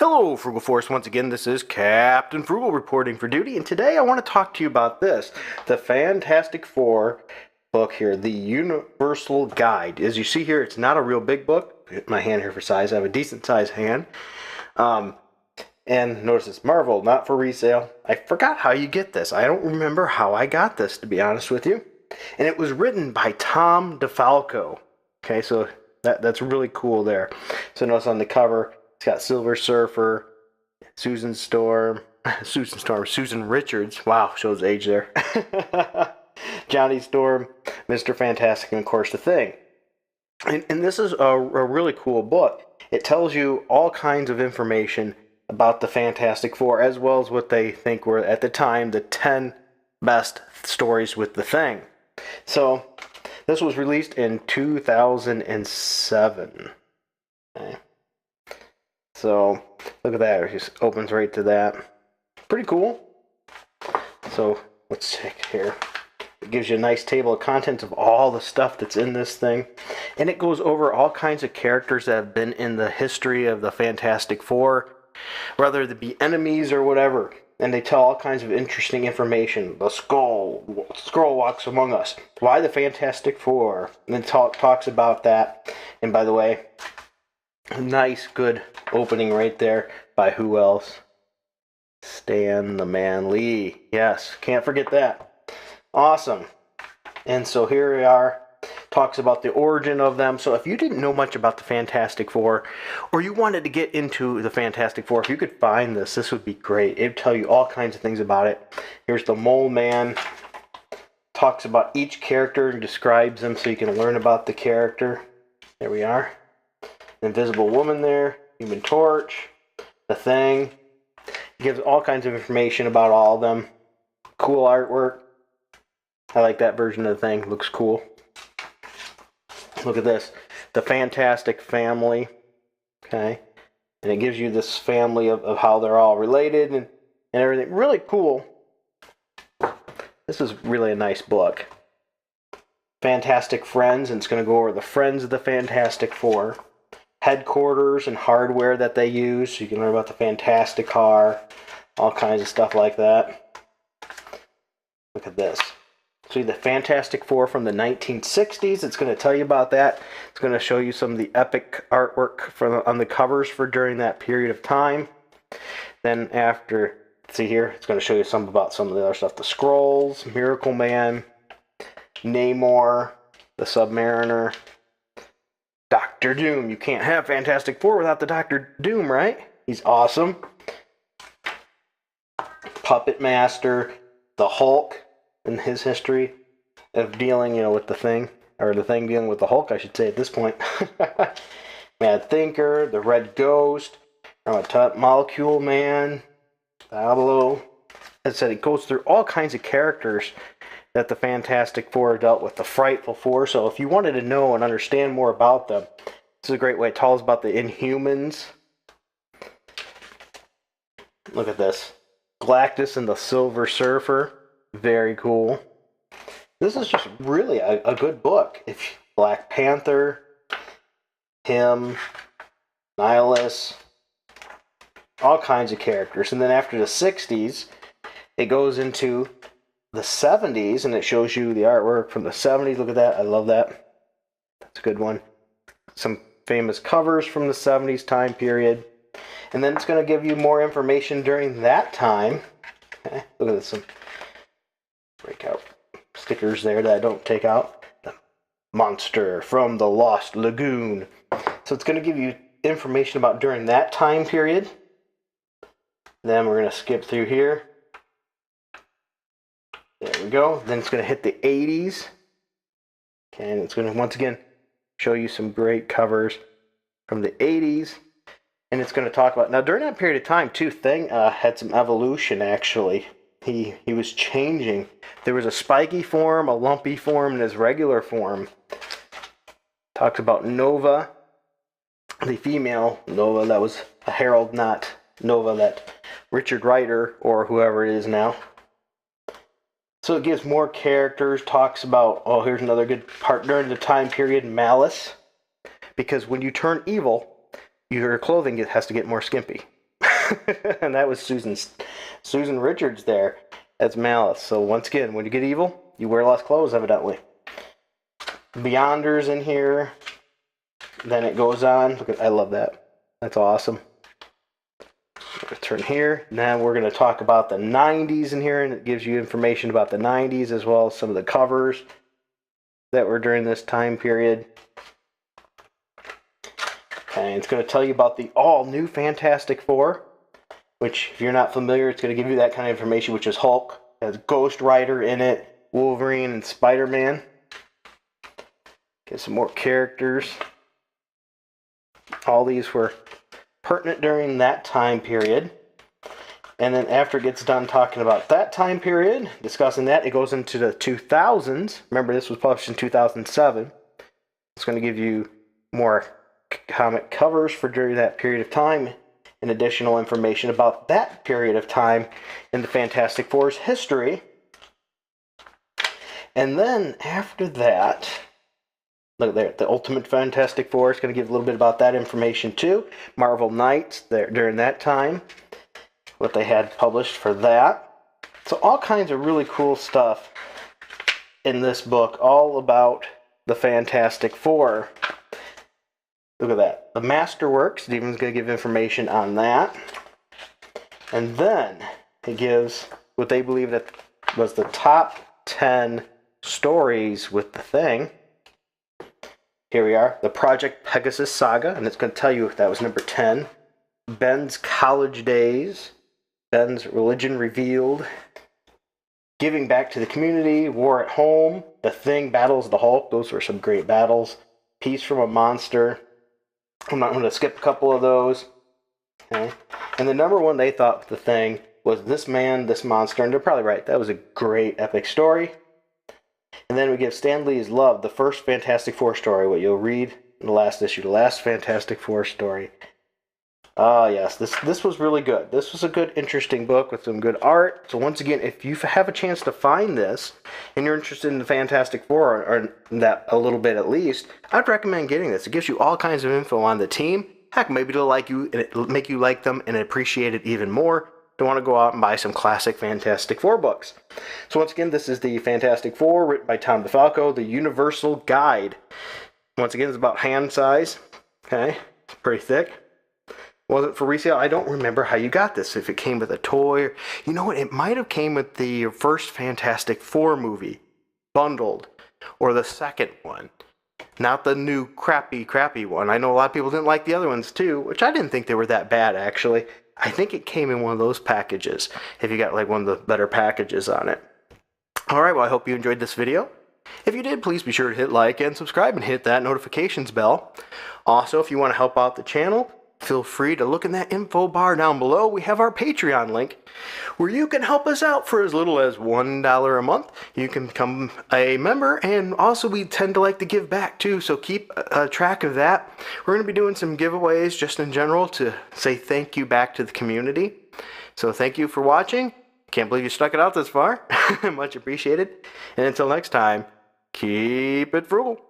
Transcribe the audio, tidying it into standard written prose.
Hello, Frugal Force. Once again, this is Captain Frugal reporting for duty, and today I want to talk to you about this, the Fantastic Four book here, the Universal Guide. As you see here, it's not a real big book. Hit my hand here for size. I have a decent sized hand. And notice it's Marvel, not for resale. I forgot how you get this. I don't remember how I got this, to be honest with you. And it was written by Tom DeFalco. Okay, so that's really cool there. So notice on the cover, it's got Silver Surfer, Susan Richards. Wow, shows age there. Johnny Storm, Mr. Fantastic, and of course the Thing. And this is a really cool book. It tells you all kinds of information about the Fantastic Four, as well as what they think were, at the time, the 10 best stories with the Thing. So, this was released in 2007. Okay. So, look at that. It just opens right to that. Pretty cool. So, let's check here. It gives you a nice table of contents of all the stuff that's in this thing. And it goes over all kinds of characters that have been in the history of the Fantastic Four, whether they be enemies or whatever. And they tell all kinds of interesting information. The Skrull walks among us. Why the Fantastic Four? And then talks about that. And by the way, nice, good opening right there by who else? Stan the Man Lee. Yes, can't forget that. Awesome. And so here we are. Talks about the origin of them. So if you didn't know much about the Fantastic Four, or you wanted to get into the Fantastic Four, if you could find this would be great. It would tell you all kinds of things about it. Here's the Mole Man. Talks about each character and describes them so you can learn about the character. There we are. Invisible Woman there. Human Torch. The Thing. It gives all kinds of information about all of them. Cool artwork. I like that version of the Thing. Looks cool. Look at this. The Fantastic Family. Okay. And it gives you this family of how they're all related and everything. Really cool. This is really a nice book. Fantastic Friends, and it's going to go over the friends of the Fantastic Four. Headquarters and hardware that they use. So you can learn about the Fantastic Car. All kinds of stuff like that. Look at this. See the Fantastic Four from the 1960s. It's going to tell you about that. It's going to show you some of the epic artwork on the covers for during that period of time. Then after, see here, it's going to show you some of the other stuff. The Skrulls, Miracle Man, Namor, the Submariner, Doctor Doom. You can't have Fantastic Four without the Doctor Doom, right? He's awesome. Puppet Master, the Hulk, in his history of dealing, with the Thing, or the Thing dealing with the Hulk, I should say at this point. Mad Thinker, the Red Ghost, Molecule Man, Pablo. As I said, it goes through all kinds of characters that the Fantastic Four dealt with, the Frightful Four. So if you wanted to know and understand more about them, this is a great way. It tells about the Inhumans. Look at this. Galactus and the Silver Surfer. Very cool. This is just really a good book. If Black Panther, him, Nihilus, all kinds of characters. And then after the 60s, it goes into the 70s, and it shows you the artwork from the 70s. Look at that. I love that. That's a good one. Some famous covers from the 70s time period. And then it's going to give you more information during that time. Okay. Look at this. Some breakout stickers there that I don't take out. The Monster from the Lost Lagoon. So it's going to give you information about during that time period. Then we're going to skip through here. There we go. Then it's going to hit the 80s. Okay, and it's going to once again show you some great covers from the 80s. And it's going to talk about, now during that period of time too, Thing had some evolution actually. He was changing. There was a spiky form, a lumpy form, and his regular form. Talks about Nova, the female Nova that was a herald, not Nova that Richard Rider or whoever it is now. So it gives more characters, talks about, oh, here's another good part during the time period, Malice. Because when you turn evil, your clothing has to get more skimpy. And that was Susan Richards there. That's Malice. So once again, when you get evil, you wear less clothes, evidently. Beyonders in here. Then it goes on. Look at, I love that. That's awesome. Turn here. Now we're going to talk about the 90s in here, and it gives you information about the 90s as well as some of the covers that were during this time period. And it's going to tell you about the all-new Fantastic Four, which, if you're not familiar, it's going to give you that kind of information, which is Hulk, has Ghost Rider in it, Wolverine, and Spider-Man. Get some more characters. All these were pertinent during that time period. And then after it gets done talking about that time period, discussing that, it goes into the 2000s. Remember, this was published in 2007. It's going to give you more comic covers for during that period of time and additional information about that period of time in the Fantastic Four's history. And then after that, look there, the Ultimate Fantastic Four is going to give a little bit about that information too. Marvel Knights there during that time, what they had published for that. So all kinds of really cool stuff in this book, all about the Fantastic Four. Look at that. The Masterworks, Stephen's going to give information on that. And then it gives what they believe that was the top 10 stories with the Thing. Here we are, the Project Pegasus Saga, and it's going to tell you if that was number 10. Ben's College Days, Ben's Religion Revealed, Giving Back to the Community, War at Home, The Thing Battles the Hulk, those were some great battles, Peace from a Monster. I'm not going to skip a couple of those. Okay. And the number one they thought the Thing was This Man, This Monster, and they're probably right. That was a great epic story. And then we give Stan Lee's Love, the first Fantastic Four story, what you'll read in the last issue, the last Fantastic Four story. Ah, yes, this was really good. This was a good, interesting book with some good art. So once again, if you have a chance to find this, and you're interested in the Fantastic Four, or that a little bit at least, I'd recommend getting this. It gives you all kinds of info on the team. Heck, maybe it'll like you, and it'll make you like them and appreciate it even more. To want to go out and buy some classic Fantastic Four books. So once again, this is the Fantastic Four, written by Tom DeFalco, the Universal Guide. Once again, it's about hand size. Okay, it's pretty thick. Was it for resale? I don't remember how you got this. If it came with a toy, or, you know what? It might have came with the first Fantastic Four movie, bundled, or the second one. Not the new crappy one. I know a lot of people didn't like the other ones too, which I didn't think they were that bad actually. I think it came in one of those packages, if you got like one of the better packages on it. Alright, well I hope you enjoyed this video. If you did, please be sure to hit like and subscribe and hit that notifications bell. Also, if you want to help out the channel, feel free to look in that info bar down below. We have our Patreon link where you can help us out for as little as $1 a month. You can become a member, and also we tend to like to give back too, so keep track of that. We're going to be doing some giveaways just in general to say thank you back to the community. So thank you for watching. Can't believe you stuck it out this far. Much appreciated. And until next time, keep it frugal.